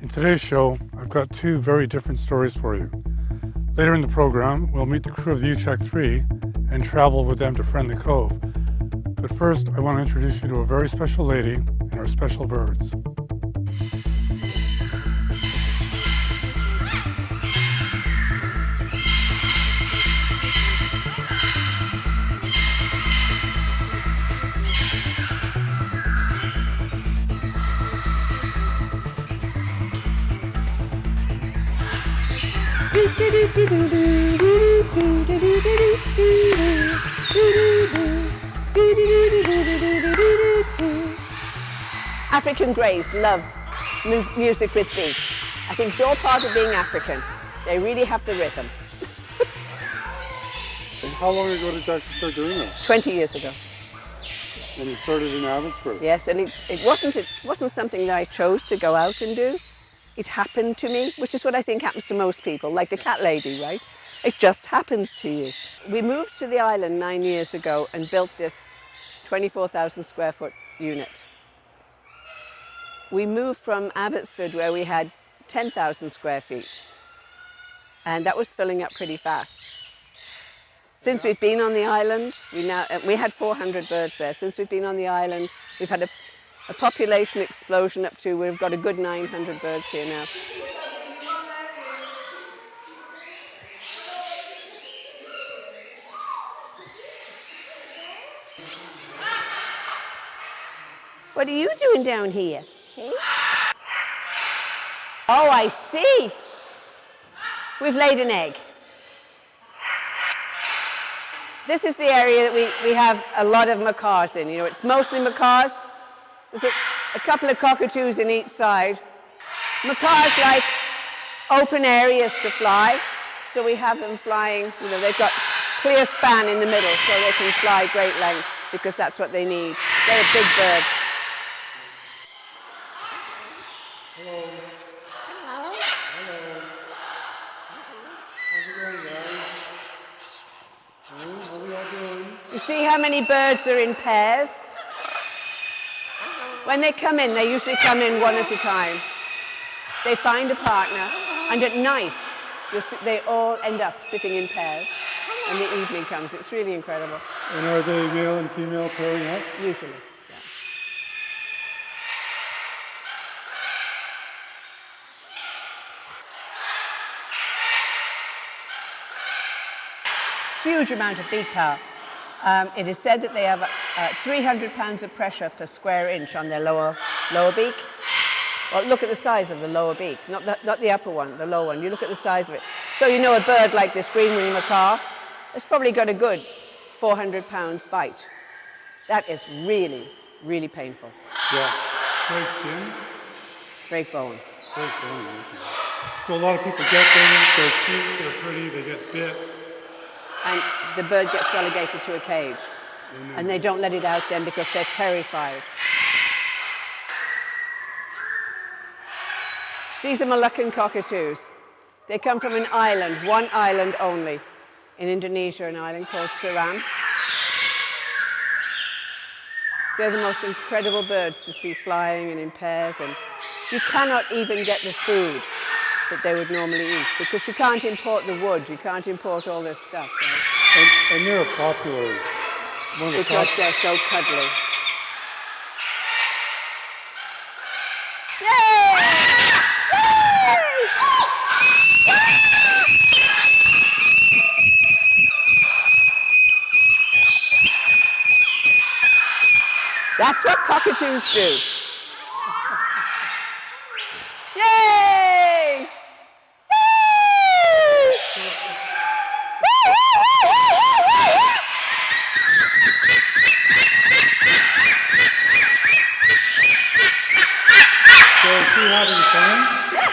In today's show, I've got two very different stories for you. Later in the program, we'll meet the crew of the Uchuk-3 and travel with them to Friendly Cove. But first, I want to introduce you to a very special lady and our special birds. African greys love music with beat. I think it's all part of being African. They really have the rhythm. And how long ago did you actually start doing this? 20 years ago. And you started in Abbotsford? Yes, and it wasn't something that I chose to go out and do. It happened to me, which is what I think happens to most people, like the cat lady, right? It just happens to you. We moved to the island 9 years ago and built this 24,000 square foot unit. We moved from Abbotsford where we had 10,000 square feet, and that was filling up pretty fast. Since we've been on the island, we had 400 birds there. Since we've been on the island, we've had a population explosion up to, we've got a good 900 birds here now. What are you doing down here? Hey? Oh, I see. We've laid an egg. This is the area that we have a lot of macaws in. You know, it's mostly macaws. There's a couple of cockatoos in each side. Macaws like open areas to fly, so we have them flying, you know, they've got clear span in the middle so they can fly great lengths because that's what they need. They're a big bird. Hello. Hello. Hello. How's it going, guys? How are y'all doing? You see how many birds are in pairs? When they come in, they usually come in one at a time. They find a partner, and at night, they all end up sitting in pairs, and the evening comes. It's really incredible. And are they male and female pairing up? Usually, yeah. Huge amount of beat power. It is said that they have 300 pounds of pressure per square inch on their lower beak. Well, look at the size of the lower beak, not the upper one, the lower one. You look at the size of it. So you know a bird like this green-winged macaw, it's probably got a good 400 pounds bite. That is really, really painful. Yeah. Great skin? Great bone. Great bone, okay. So a lot of people get them, they're cute, they're pretty, they get bits. And the bird gets relegated to a cage. And they don't let it out then because they're terrified. These are Moluccan cockatoos. They come from an island, one island only, in Indonesia, an island called Seram. They're the most incredible birds to see flying and in pairs, and you cannot even get the food that they would normally eat because you can't import the wood, you can't import all this stuff. Right? And they're popular. Because they're so cuddly. Yay! That's what cockatoos do. Yay! So is he having fun? Yeah.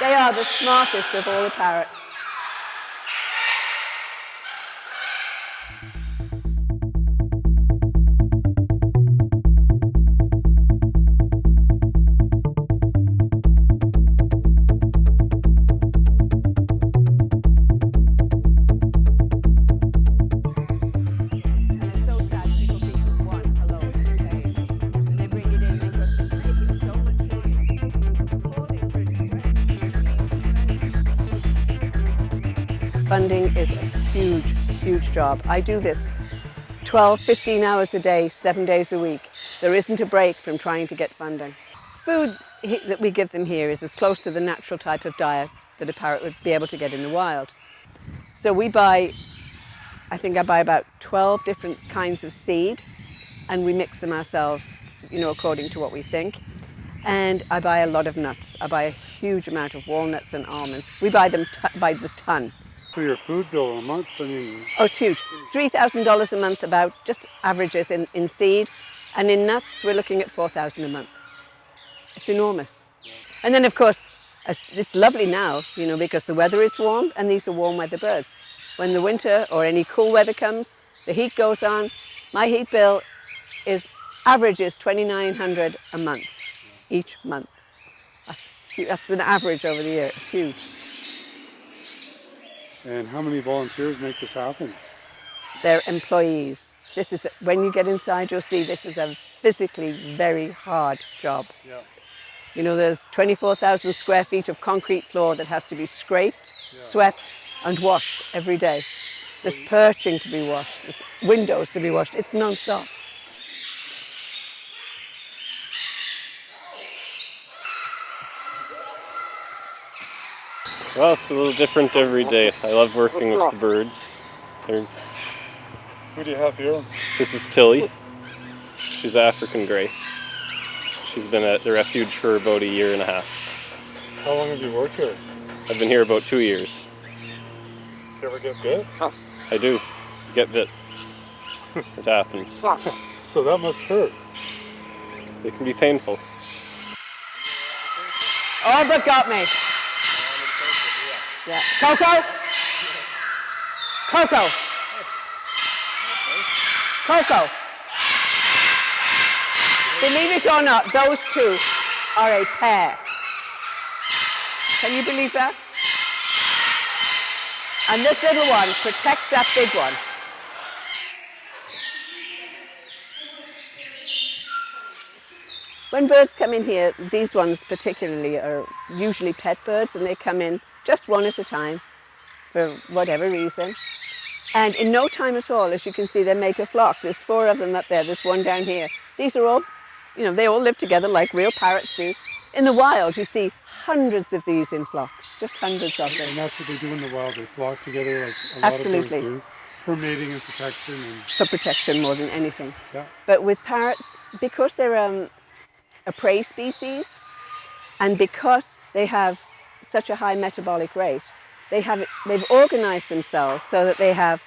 They are the smartest of all the parrots. One alone, okay? And they bring it in because it's making so much noise. funding is a huge, huge job. I do this 12, 15 hours a day, 7 days a week. There isn't a break from trying to get funding. Food that we give them here is as close to the natural type of diet that a parrot would be able to get in the wild. So we buy, I think I buy about 12 different kinds of seed, and we mix them ourselves, according to what we think. And I buy a lot of nuts. I buy a huge amount of walnuts and almonds. We buy them by the ton. So your food bill a month, I mean... Oh, it's huge. $3,000 a month, about, just averages in seed. And in nuts, we're looking at $4,000 a month. It's enormous. And then, of course, it's lovely now, because the weather is warm, and these are warm weather birds. When the winter or any cool weather comes, the heat goes on. My heat bill averages $2,900 a month, each month. That's an average over the year. It's huge. And how many volunteers make this happen? They're employees. When you get inside, you'll see this is a physically very hard job. Yeah. There's 24,000 square feet of concrete floor that has to be scraped, swept, and washed every day. There's perching to be washed, there's windows to be washed. It's non-stop. Well, it's a little different every day. I love working with the birds. Who do you have here? This is Tilly. She's African grey. She's been at the refuge for about 1.5 years. How long have you worked here? I've been here about 2 years. Did you ever get bit? I do get bit. It happens. So that must hurt. It can be painful. All but got me. Yeah. Coco? Coco. Coco. Believe it or not, those two are a pair. Can you believe that? And this little one protects that big one. When birds come in here, these ones particularly are usually pet birds, and they come in just one at a time for whatever reason. And in no time at all, as you can see, they make a flock. There's 4 of them up there, there's 1 down here. These are all, they all live together like real parrots do. In the wild, you see hundreds of these in flocks, just hundreds of them. And that's what they do in the wild, they flock together like a lot Absolutely. of birds do. For mating and protection. For protection more than anything. Yeah. But with parrots, because they're a prey species, and because they have such a high metabolic rate, they've organized themselves so that they have,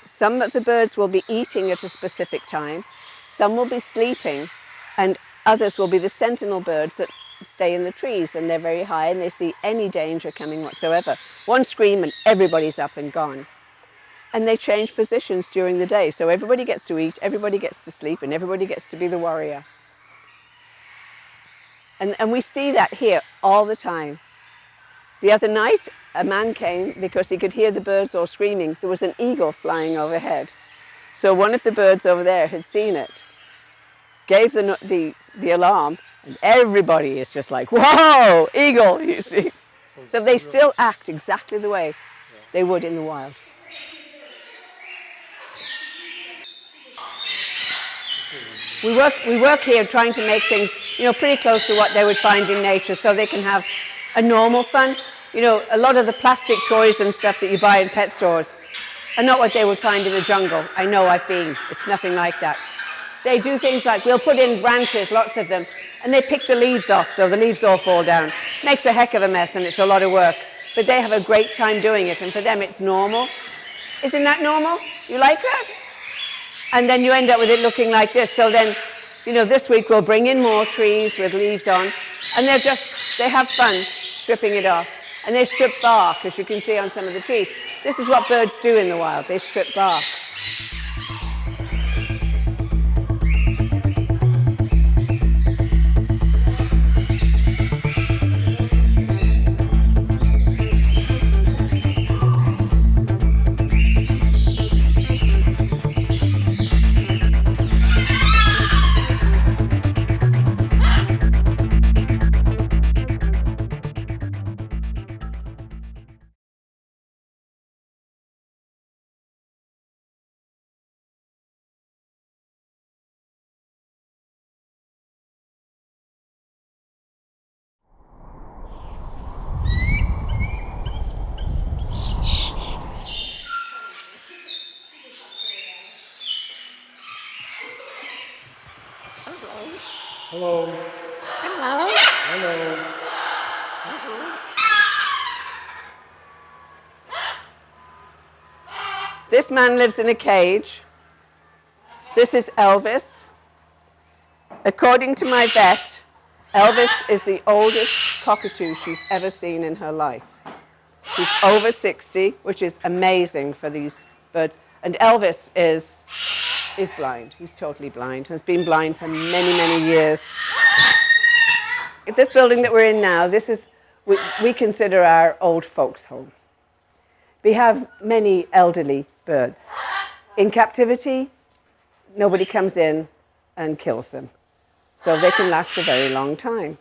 some of the birds will be eating at a specific time, some will be sleeping, and others will be the sentinel birds that stay in the trees, and they're very high and they see any danger coming whatsoever. One scream and everybody's up and gone. And they change positions during the day, so everybody gets to eat, everybody gets to sleep, and everybody gets to be the warrior. And we see that here all the time. The other night, a man came because he could hear the birds all screaming. There was an eagle flying overhead. So one of the birds over there had seen it, gave the alarm, and everybody is just like, whoa, eagle, you see. So they still act exactly the way they would in the wild. We work here trying to make things, pretty close to what they would find in nature, so they can have a normal fun. A lot of the plastic toys and stuff that you buy in pet stores are not what they would find in the jungle. I know, I've been. It's nothing like that. They do things like, we'll put in branches, lots of them, and they pick the leaves off, so the leaves all fall down. Makes a heck of a mess, and it's a lot of work. But they have a great time doing it, and for them it's normal. Isn't that normal? You like that? And then you end up with it looking like this. So then, this week we'll bring in more trees with leaves on, and they have fun stripping it off. And they strip bark, as you can see on some of the trees. This is what birds do in the wild. They strip bark. Hello. Hello. Hello. This man lives in a cage. This is Elvis. According to my vet, Elvis is the oldest cockatoo she's ever seen in her life. He's over 60, which is amazing for these birds. And Elvis is blind. He's totally blind. Has been blind for many, many years. This building that we're in now, this is we consider our old folks' home. We have many elderly birds. In captivity, nobody comes in and kills them. So they can last a very long time.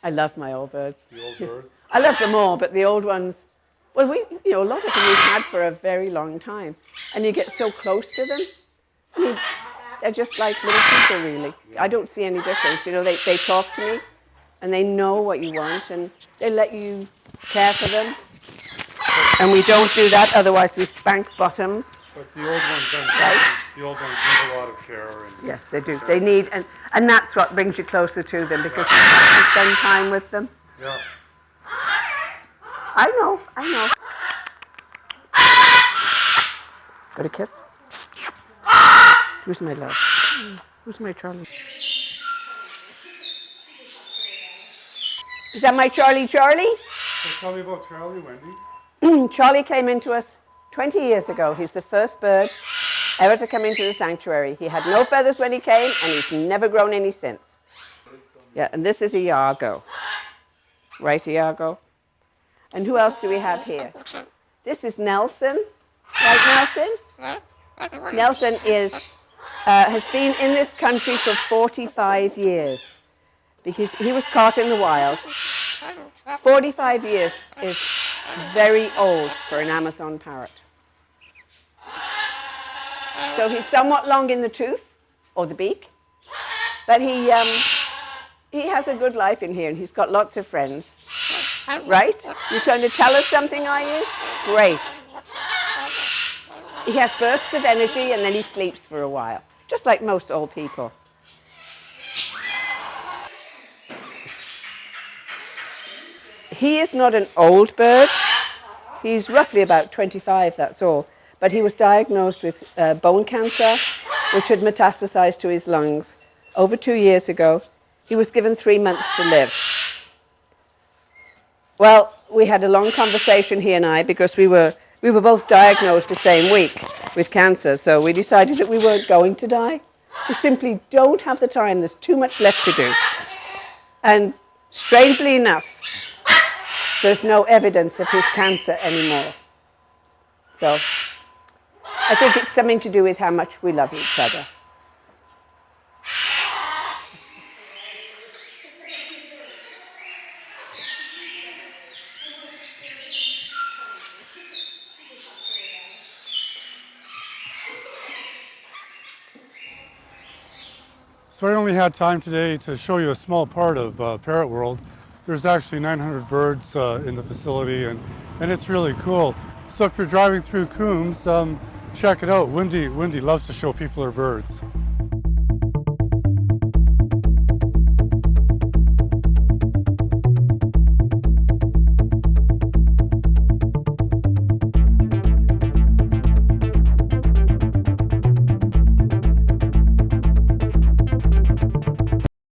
I love my old birds. The old birds. I love them all, but the old ones, well, a lot of them we've had for a very long time. And you get so close to them. I mean, they're just like little people, really. I don't see any difference. They talk to me, and they know what you want, and they let you care for them. And we don't do that, otherwise we spank bottoms. But the old ones don't. Right. The old ones need a lot of care. And Yes, they do. They need, and that's what brings you closer to them, because you spend time with them. yeah. I know. Got a kiss? Who's my love? Who's my Charlie? Is that my Charlie? So tell me about Charlie, Wendy. Charlie came into us 20 years ago. He's the first bird ever to come into the sanctuary. He had no feathers when he came, and he's never grown any since. Yeah, and this is Iago. Right, Iago? And who else do we have here? This is Nelson. Right, Nelson? Nelson has been in this country for 45 years because he was caught in the wild. 45 years is very old for an Amazon parrot. So he's somewhat long in the tooth, or the beak, but he has a good life in here, and he's got lots of friends. Right? You're trying to tell us something, are you? Great. He has bursts of energy, and then he sleeps for a while, just like most old people. He is not an old bird. He's roughly about 25, that's all. But he was diagnosed with bone cancer, which had metastasized to his lungs over 2 years ago. He was given 3 months to live. Well, we had a long conversation, he and I, because we were both diagnosed the same week with cancer. So we decided that we weren't going to die. We simply don't have the time. There's too much left to do. And strangely enough, there's no evidence of his cancer anymore. So I think it's something to do with how much we love each other. So I only had time today to show you a small part of Parrot World. There's actually 900 birds in the facility, and it's really cool. So if you're driving through Coombs, check it out. Wendy loves to show people her birds.